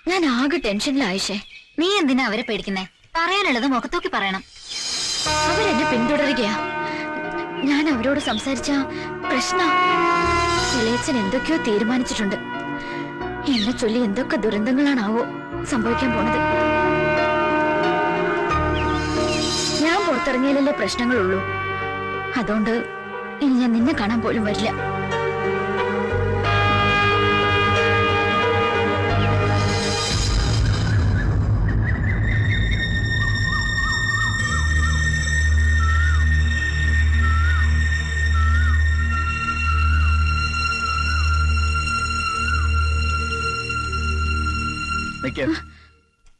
ഞാൻ ആകെ ടെൻഷനിലായിഷേ. നീ എന്തിനാ അവരെ പേടിക്കുന്നേ? പറയാനുള്ളത് മുഖത്തോക്കി പറയണം. അവരെന്നെ പിന്തുടരുകയാ. ഞാൻ അവരോട് സംസാരിച്ച പ്രശ്ന ഇളയച്ചൻ എന്തൊക്കെയോ തീരുമാനിച്ചിട്ടുണ്ട്. എന്നെ ചൊല്ലി എന്തൊക്കെ ദുരന്തങ്ങളാണാവോ സംഭവിക്കാൻ പോണത്. ഞാൻ പുറത്തിറങ്ങിയാലല്ലേ പ്രശ്നങ്ങളുള്ളൂ. അതുകൊണ്ട് ഇനി ഞാൻ നിന്നെ കാണാൻ പോലും വരില്ല.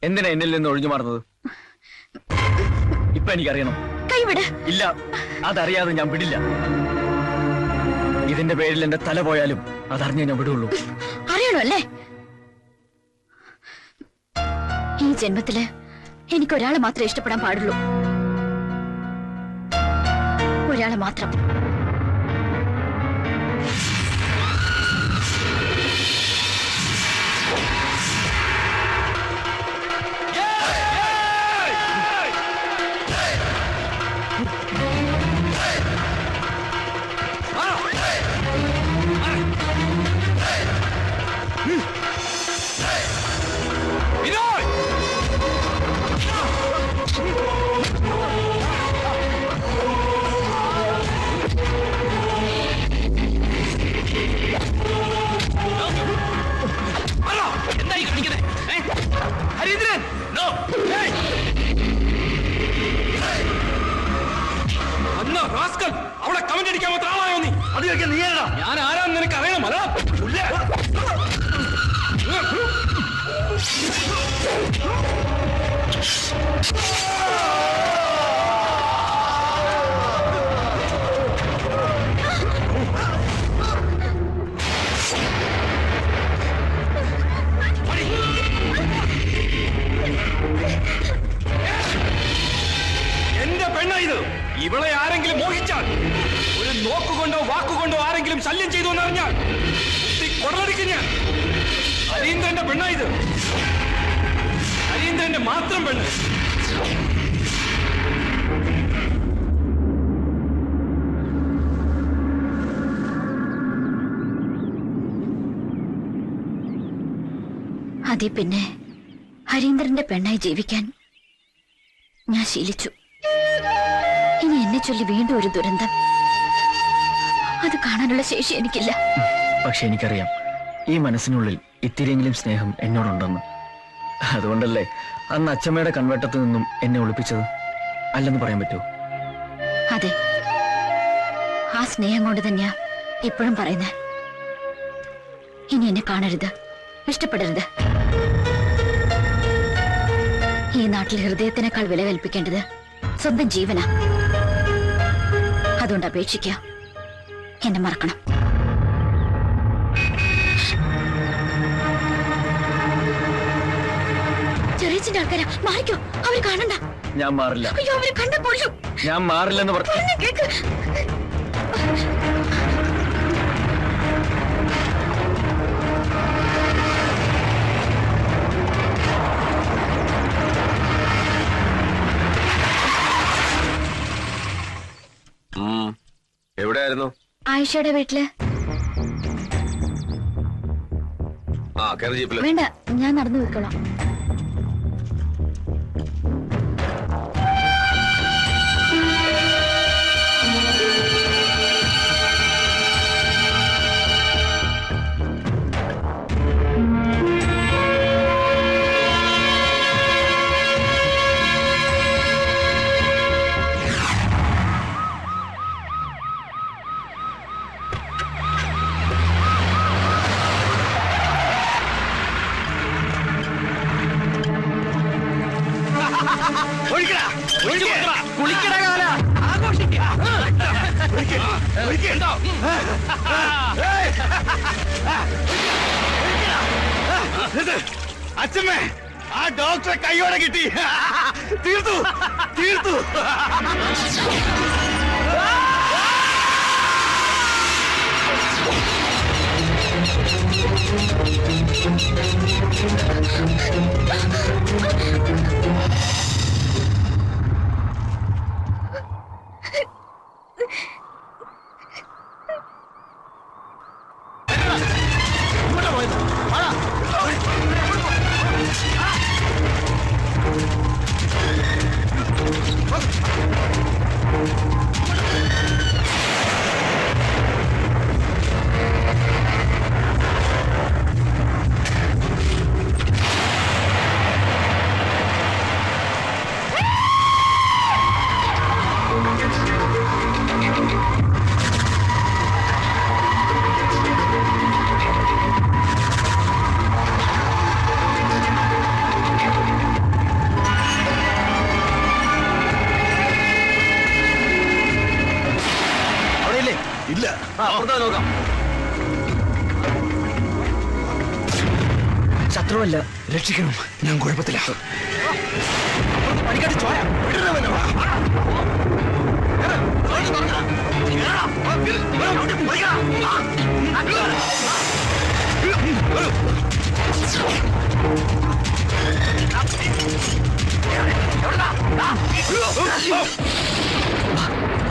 എന്തിനാ എന്നിൽ നിന്ന് ഒഴിഞ്ഞു മാറുന്നത്? ഇപ്പൊ എനിക്കറിയണം. കൈവിട്. ഇല്ല, അതറിയാതെ ഞാൻ വിടില്ല. ഇതിന്റെ പേരിൽ എന്റെ തല പോയാലും അതറിഞ്ഞേ ഞാൻ വിടുള്ളൂ. അറിയണോ അല്ലേ? ഈ ജന്മത്തില് എനിക്കൊരാളെ മാത്രമേ ഇഷ്ടപ്പെടാൻ പാടുള്ളൂ. ഒരാളെ മാത്രം. അവളെ കമന്റ് അടിക്കാൻ മാത്രം ആളായോ നീ? അത് കേൾക്കാൻ നീ ആരാ? ഞാൻ ആരാന്ന് നിനക്ക് അറിയണം. അതാ എന്റെ പെണ്ണ ഇത്. ഇവളെ ആരെങ്കിലും മോഹിച്ചാൽ, ഒരു നോക്കുകൊണ്ടോ വാക്കുകൊണ്ടോ ആരെങ്കിലും ശല്യം ചെയ്തു എന്നറിഞ്ഞാൽ കൊടലടിക്കും ഞാൻ. ഹരീന്ദ്രന്റെ പെണ്ണ ഇത്. ഹരീന്ദ്രന്റെ മാത്രം പെണ്ണ്. അതെ, പിന്നെ ഹരീന്ദ്രന്റെ പെണ്ണായി ജീവിക്കാൻ ഞാൻ ശീലിച്ചു. ഇനി എന്നെ ചൊല്ലി വീണ്ടും ഒരു ദുരന്തം. അത് കാണാനുള്ള ശേഷി എനിക്കില്ല. പക്ഷെ എനിക്കറിയാം, ഈ മനസ്സിനുള്ളിൽ ഇത്തിരിയെങ്കിലും സ്നേഹം എന്നോടുണ്ടെന്ന്. അതുകൊണ്ടല്ലേ അന്ന് അച്ഛമ്മയുടെ കൺവെട്ടത്തു നിന്നും എന്നെ ഒളിപ്പിച്ചത്? അല്ലെന്ന് പറയാൻ പറ്റുമോ? അതെ, ആ സ്നേഹം കൊണ്ട് തന്നെയാ ഇപ്പോഴും പറയുന്നത്. ഇനി എന്നെ കാണരുത്, ഇഷ്ടപ്പെടരുത്. ഈ നാട്ടിൽ ഹൃദയത്തിനേക്കാൾ വില കൽപ്പിക്കേണ്ടത് സ്വന്തം ജീവനാ. അതുകൊണ്ട് അപേക്ഷിക്കുക, എന്നെ മറക്കണം. ചെറിയച്ഛന്റെ ആൾക്കാരാ, മാറിക്കോ. അവര് കാണണ്ട. ഞാൻ മാറില്ല. അയ്യോ, അവര് കണ്ട കൊല്ലും. ഞാൻ മാറില്ലെന്ന് പറഞ്ഞു. കേക്ക്. എവിടെയായിരുന്നു? ആയിഷയുടെ വീട്ടില്. വേണ്ട, ഞാൻ നടന്നു പോയിക്കോളാം. അച്ഛമ്മേ, ആ ഡോക്ടറെ കൈയോടെ കിട്ടി. തീർത്തു തീർത്തു. ശത്രുവല്ല, രക്ഷിക്കണം. ഞാൻ കുഴപ്പത്തില്ല.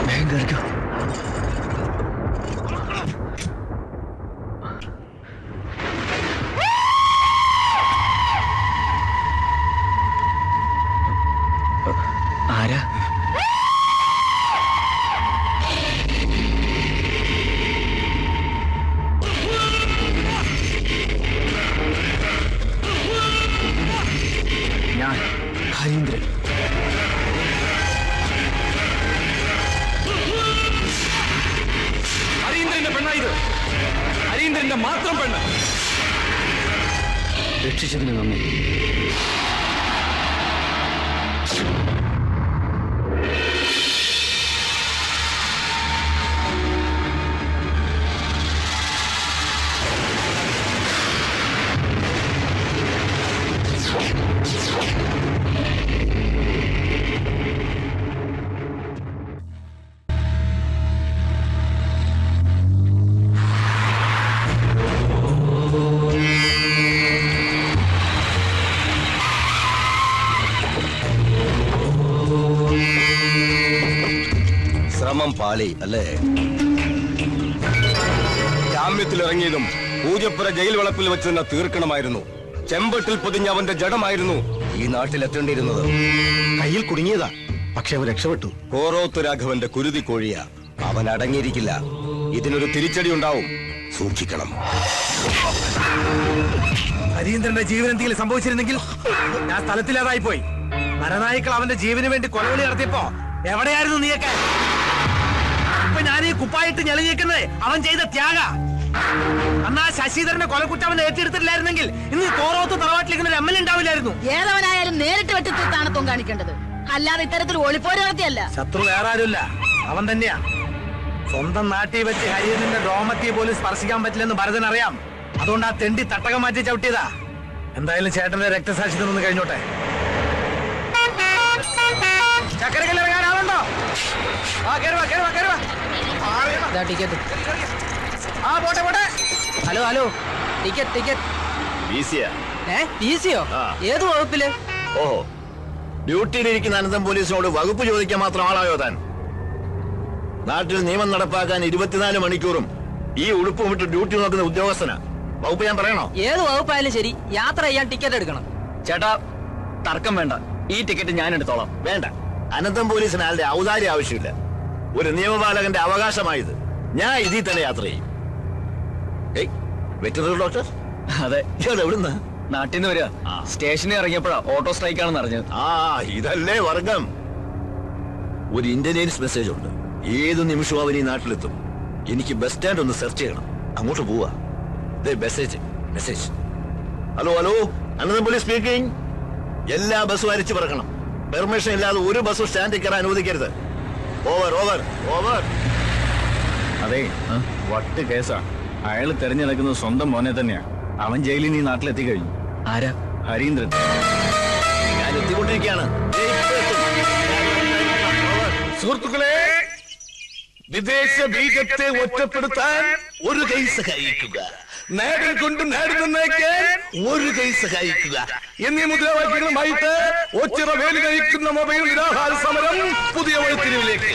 വേഗം കേറിക്കോ. ആരാ? ഞാൻ ഹരീന്ദ്രൻ. ഹരീന്ദ്രന്റെ പെണ്ണായത്. ഹരീന്ദ്രന്റെ മാത്രം പെണ്ണ്. രക്ഷിച്ചതിന് നന്ദി. ശ്രമം പാളി അല്ലേ? ജാമ്യത്തിലിറങ്ങിയതും പൂജപ്പുര ജയിൽ വളപ്പിൽ വെച്ച് തന്നെ തീർക്കണമായിരുന്നു. ചെമ്പട്ടിൽ പൊതിഞ്ഞ അവന്റെ ജഡമായിരുന്നു ഈ നാട്ടിലെത്തേണ്ടിയിരുന്നത്. കയ്യിൽ കുടുങ്ങിയതാ, പക്ഷെ അവൻ രക്ഷപ്പെട്ടു. കോറോത്ത് രാഘവന്റെ കുരുതി കോഴിയ. അവൻ അടങ്ങിയിരിക്കില്ല. ഇതിനൊരു തിരിച്ചടി ഉണ്ടാവും, സൂക്ഷിക്കണം. ഹരീന്ദ്രന്റെ ജീവൻ എന്തെങ്കിലും സംഭവിച്ചിരുന്നെങ്കിൽ ഞാൻ സ്ഥലത്തില്ലാതായി പോയി. നരനായിക്കൾ അവന്റെ ജീവന് വേണ്ടി കൊലവിളി നടത്തിയപ്പോ എവിടെയായിരുന്നു നീയൊക്കെ? ഇപ്പൊ ഞാൻ ഈ കുപ്പായിട്ട് ഞെളിഞ്ഞേക്കുന്നത് അവൻ ചെയ്ത ത്യാഗ. അന്നാ ശശിധരന്റെ കൊലക്കുറ്റം അവൻ ഏറ്റെടുത്തിട്ടില്ലായിരുന്നെങ്കിൽ ഇന്ന് കോറോത്ത് തറവാട്ടിലിരിക്കുന്ന ഒരു MLA ഉണ്ടാവില്ലായിരുന്നു. ഏതവനായാലും നേരിട്ട് വെട്ടിത്താണത്വം കാണിക്കേണ്ടത്, അല്ലാതെ ഇത്തരത്തിൽ ഒളിപ്പോര് നടത്തിയല്ല. ശത്രു വേറെ ആരുമില്ല, അവൻ തന്നെയാ. സ്വന്തം നാട്ടിൽ വെച്ച് ഹരീന്ദ്രന്റെ ഡോമത്തിയെ പോലും സ്പർശിക്കാൻ പറ്റില്ലെന്ന് ഭരതൻ അറിയാം. അതുകൊണ്ട് ആ തെണ്ടി തട്ടകം മാറ്റി ചവിട്ടിയതാ. എന്തായാലും ചേട്ടന്റെ രക്തസാക്ഷിത്വം ഒന്ന് കഴിഞ്ഞോട്ടെ. ചക്കരക്കല്ല് ഇറങ്ങാൻ ആളുണ്ടോ? ടിക്കറ്റ്. ആ പോട്ടെ പോട്ടെ. Hello hello, ticket. ടിസിയോ? ഏത് വകുപ്പില്? ഓഹോ, ഡ്യൂട്ടിയിലിരിക്കുന്ന അനന്തം പോലീസിനോട് വകുപ്പ് ചോദിക്കാൻ മാത്രം ആളായോ താൻ? നാട്ടിൽ നിയമം നടപ്പാക്കാൻ 24 മണിക്കൂറും ഈ ഉടുപ്പുമിട്ട് ഡ്യൂട്ടി നോക്കുന്ന ഉദ്യോഗസ്ഥനാ. വകുപ്പ് ഞാൻ പറയണോ? ഏത് വകുപ്പായാലും ശരി, യാത്ര ചെയ്യാൻ ടിക്കറ്റ് എടുക്കണം. ചേട്ടാ, തർക്കം വേണ്ട. ഈ ടിക്കറ്റ് ഞാൻ എടുത്തോളാം. വേണ്ട, അനന്തം പോലീസിന് ആളുടെ ഔദാര്യം ആവശ്യമില്ല. ഒരു നിയമപാലകന്റെ അവകാശമായത്. ഞാൻ ഇതിൽ തന്നെ യാത്ര ചെയ്യും. Veterinary doctor? അതെ. എവിടുന്ന്? നാട്ടിൽ നിന്ന് വരിക. സ്റ്റേഷനിൽ ഇറങ്ങിയപ്പോഴാ ഓട്ടോ സ്ട്രൈക്ക് ആണെന്ന് അറിഞ്ഞത്. ഇതല്ലേ വർഗം. ഒരു ഇന്റലിജൻസ് മെസ്സേജ് ഉണ്ട്. ഏത് നിമിഷവും അവൻ ഈ നാട്ടിലെത്തും. എനിക്ക് ബസ് സ്റ്റാൻഡ് ഒന്ന് സെർച്ച് ചെയ്യണം. അങ്ങോട്ട് പോവാ. മെസ്സേജ്. ഹലോ, അനന്തം പോലീസ് സ്പീക്കിംഗ്. എല്ലാ ബസ്സും അരിച്ചു പറക്കണം. പെർമിഷൻ ഇല്ലാതെ ഒരു ബസ്സും സ്റ്റാൻഡിൽ കയറാൻ അനുവദിക്കരുത്. ഓവർ. അതെ, വട്ട് കേസാ. അയാൾ തെരഞ്ഞെടുക്കുന്നത് സ്വന്തം മോനെ തന്നെയാ. അവൻ ജയിലിൽ നിന്ന് നാട്ടിലെത്തി കഴിഞ്ഞു. ആരാ? ഹരീന്ദ്രൻ. ഞാൻ എത്തിക്കൊണ്ടിരിക്കുകയാണ്. സുഹൃത്തുക്കളെ, വിദേശ ബീജത്തെ ഒറ്റപ്പെടുത്താൻ ഒരു കൈ സഹായിക്കുക. നേടൽ കൊണ്ട് നേടുന്നേക്കാൻ ഒരു കൈ സഹായിക്കുക എന്നീ മുദ്രാവാക്യങ്ങളുമായിട്ട് ഒച്ചിറ വേലി കഴിക്കുന്ന മൊബൈൽ നിരാഹാര സമരം പുതിയ വഴിത്തിരിവിലേക്ക്.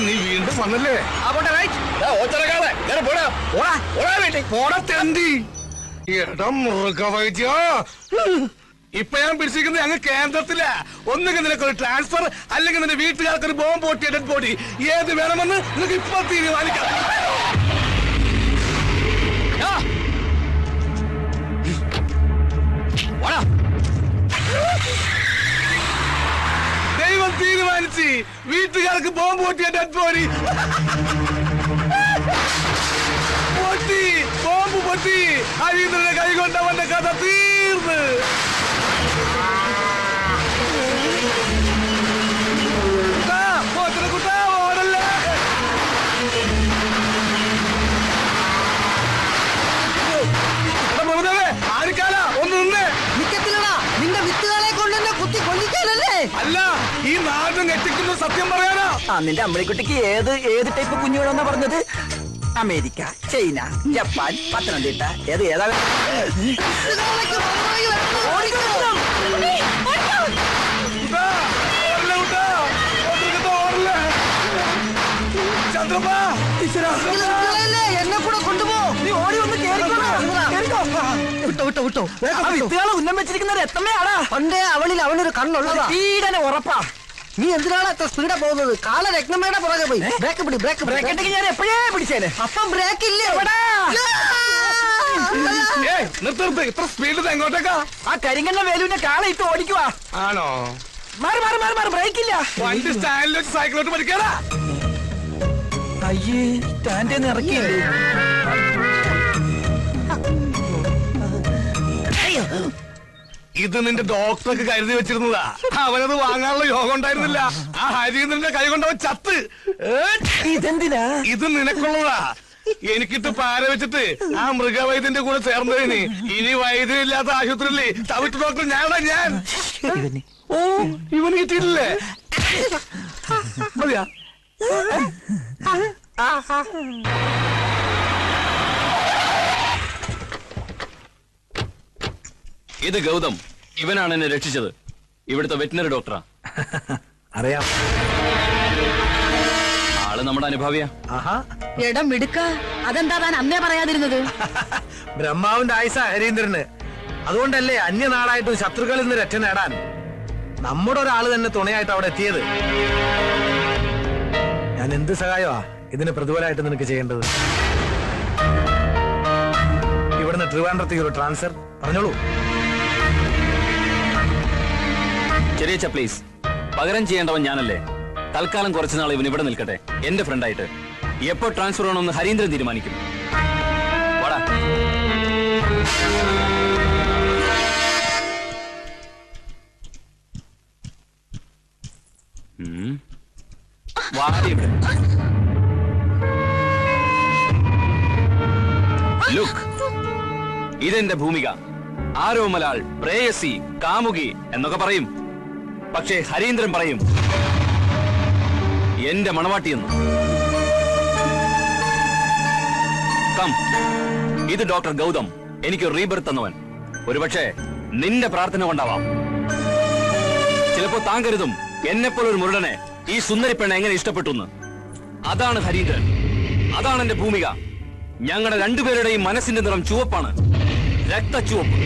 നീ വീണ്ടും വന്നല്ലേ? ഇപ്പൊ ഞാൻ പിടിച്ചിരിക്കുന്നത് ഞങ്ങൾ കേന്ദ്രത്തില. ഒന്നുകിൽ നിനക്കൊരു ട്രാൻസ്ഫർ, അല്ലെങ്കിൽ നിന്റെ വീട്ടുകാർക്കൊരു ബോംബ് പൊട്ടിയ ഡെഡ് ബോഡി. ഏത് വേണമെന്ന് നിനക്ക് ഇപ്പൊ തീരുമാനിക്കാം. ദൈവം തീരുമാനിച്ച് വീട്ടുകാർക്ക് ബോംബ് പൊട്ടിയ ഡെഡ് ബോഡി പൊട്ടി. ബോംബ് പൊട്ടി. ഹരീന്ദ്രന്റെ കൈ കൊണ്ട് അവന്റെ കഥ തീർന്ന്. കുട്ടാ ഓടല്ലേ. ആർക്കാല ഒന്ന് നിന്നേ. നിന്റെ വിത്തുകളെ കൊണ്ട് തന്നെ കുത്തി കൊല്ലിക്കാനല്ലേ? അല്ല, ഈ നാട് ഞെട്ടിക്കുന്ന സത്യം പറയാനാ. നിന്റെ അമ്മണിക്കുട്ടിക്ക് ഏത് ടൈപ്പ് കുഞ്ഞുങ്ങളെന്നാ പറഞ്ഞത്? അമേരിക്ക, ചൈന, ജപ്പാൻ, പത്തനംതിട്ട, ഏതാ? എന്നെ കൂടെ കൊണ്ടുപോ. നീ ഓടി വന്ന് വിട്ടോ. വിത്തുകളെ ഉന്നം വെച്ചിരിക്കുന്ന രത്തമ്മയാടാ. പണ്ടേ അവനൊരു കണ്ണുള്ളതാ. തീരനെ ഉറപ്പാ. നീ എന്തിനാണ് അത്ര സ്പീഡാ പോകുന്നത്? കാല രത്നമ്മയുടെ പുറകെ പോയി. ബ്രേക്ക് ഞാൻ എപ്പോഴേ പിടിച്ചേനെ. അപ്പം ബ്രേക്ക് ഇല്ലേ? നിർത്ത്. ഇത്ര സ്പീഡിൽ എങ്ങോട്ടേക്കാ? ആ കരിങ്കണ്ണ വേലുവിന്റെ കാള ഇട്ട് ഓടിക്കുവാ. ആണോ? മാറി ബ്രേക്ക് ഇല്ല. വണ്ടി സ്റ്റാൻഡിൽ വെച്ച് സൈക്കിളോട്ട് പഠിക്കാനാ. അയ്യേ, സ്റ്റാൻഡിൽ ഇറക്കിയല്ലേ? ഇത് നിന്റെ ഡോക്ടർക്ക് കരുതി വെച്ചിരുന്നതാ. അവനത് വാങ്ങാനുള്ള യോഗം ഉണ്ടായിരുന്നില്ല. ആ ഹരീന്ദ്രന്റെ കൈ കൊണ്ട് അവൻ ചത്ത്. ഇതെന്തിനാ? ഇത് നിനക്കുള്ളതാ. എനിക്കിട്ട് പാര വെച്ചിട്ട് ആ മൃഗവൈദ്യന്റെ കൂടെ ചേർന്നതിന് ഇനി വൈദ്യം ഇല്ലാത്ത ആശുപത്രിയില്ലേ തവിട്ട് ഡോക്ടർ ഞാൻ. ഓ, ഇവന് കിട്ടിയിട്ടില്ലേ? മതിയാ. ഇത് ഗൗതം. ഇവനാണ് എന്നെ രക്ഷിച്ചത്. ഇവിടുത്തെ വെറ്റിനറി ഡോക്ടറാ. അറിയാം. ആള് നമ്മുടെ അനുഭാവിയാ. എടം മിടുക്ക. അതെന്താ താൻ അന്നേ പറയാതിരുന്നത്? ബ്രഹ്മാവിന്റെ ആയുസ ഹരീന്ദ്രന്. അതുകൊണ്ടല്ലേ അന്യനാടായിട്ട് ശത്രുക്കളിൽ നിന്ന് രക്ഷ നേടാൻ നമ്മുടെ ഒരാള് തന്നെ തുണയായിട്ട് അവിടെ എത്തിയത്. ഞാൻ എന്ത് സഹായമാ ഇതിന് പ്രതിഫലമായിട്ട് നിനക്ക് ചെയ്യേണ്ടത്? ഇവിടുന്ന് ട്രിവാൻഡ്രത്തേക്ക് ഒരു ട്രാൻസ്ഫർ. പറഞ്ഞോളൂ. ചെറിയ പ്ലീസ്. പകരം ചെയ്യേണ്ടവൻ ഞാനല്ലേ. തൽക്കാലം കുറച്ചുനാൾ ഇവൻ ഇവിടെ നിൽക്കട്ടെ, എന്റെ ഫ്രണ്ടായിട്ട്. എപ്പോ ട്രാൻസ്ഫർ ചെയ്യണമെന്ന് ഹരീന്ദ്രൻ തീരുമാനിക്കും. വാടാ. വാടി ഇവിടെ. ലുക്ക്, ഇതെന്റെ ഭൂമിക. ആരോമലാൾ, പ്രേയസി, കാമുകി എന്നൊക്കെ പറയും. പക്ഷേ ഹരീന്ദ്രൻ പറയും എന്റെ മണവാട്ടിയെന്ന്. കം. ഇത് ഡോക്ടർ ഗൗതം. എനിക്ക് റീബർത്ത് തന്നവൻ. ഒരുപക്ഷെ നിന്റെ പ്രാർത്ഥന കൊണ്ടാവാം. ചിലപ്പോ താൻ കരുതും എന്നെപ്പോലൊരു മുരടനെ ഈ സുന്ദരി പെണ്ണ എങ്ങനെ ഇഷ്ടപ്പെട്ടു. അതാണ് ഹരീന്ദ്രൻ. അതാണ് എന്റെ ഭൂമിക. ഞങ്ങളുടെ രണ്ടുപേരുടെയും മനസ്സിന്റെ നിറം ചുവപ്പാണ്. രക്തച്ചുവപ്പ്.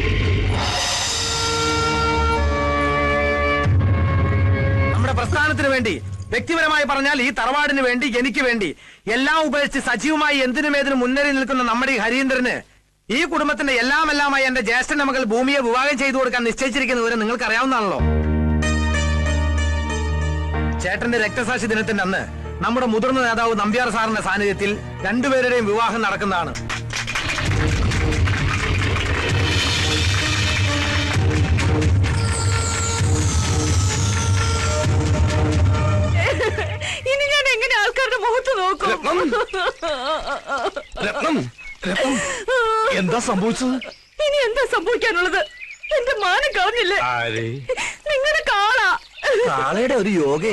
നമ്മുടെ പ്രസ്ഥാനത്തിന് വേണ്ടി, വ്യക്തിപരമായി പറഞ്ഞാൽ ഈ തറവാടിന് വേണ്ടി, എനിക്ക് വേണ്ടി എല്ലാം ഉപേക്ഷിച്ച് സജീവമായി എന്തിനും ഏതിനും മുന്നേറി നിൽക്കുന്ന നമ്മുടെ ഈ ഹരീന്ദ്രന് ഈ കുടുംബത്തിന്റെ എല്ലാമായി എന്റെ ജ്യേഷ്ഠന്റെ മകൾ ഭൂമിയെ വിവാഹം ചെയ്തു കൊടുക്കാൻ നിശ്ചയിച്ചിരിക്കുന്നവരെ നിങ്ങൾക്ക് അറിയാവുന്നതാണല്ലോ. ചേട്ടന്റെ രക്തസാക്ഷി ദിനത്തിന്റെ അന്ന് നമ്മുടെ മുതിർന്ന നേതാവ് നമ്പ്യാർ സാറിന്റെ സാന്നിധ്യത്തിൽ രണ്ടുപേരുടെയും വിവാഹം നടക്കുന്നതാണ്. ഇനി ഞാൻ എങ്ങനെ ആൾക്കാരുടെ മുഖത്ത് നോക്കും? എന്താ സംഭവിച്ചത്? ഇനി എന്താ സംഭവിക്കാനുള്ളത്? എന്റെ മാനം കളഞ്ഞില്ലേ? നിങ്ങളുടെ കാളാ. കാളയുടെ ഒരു യോഗ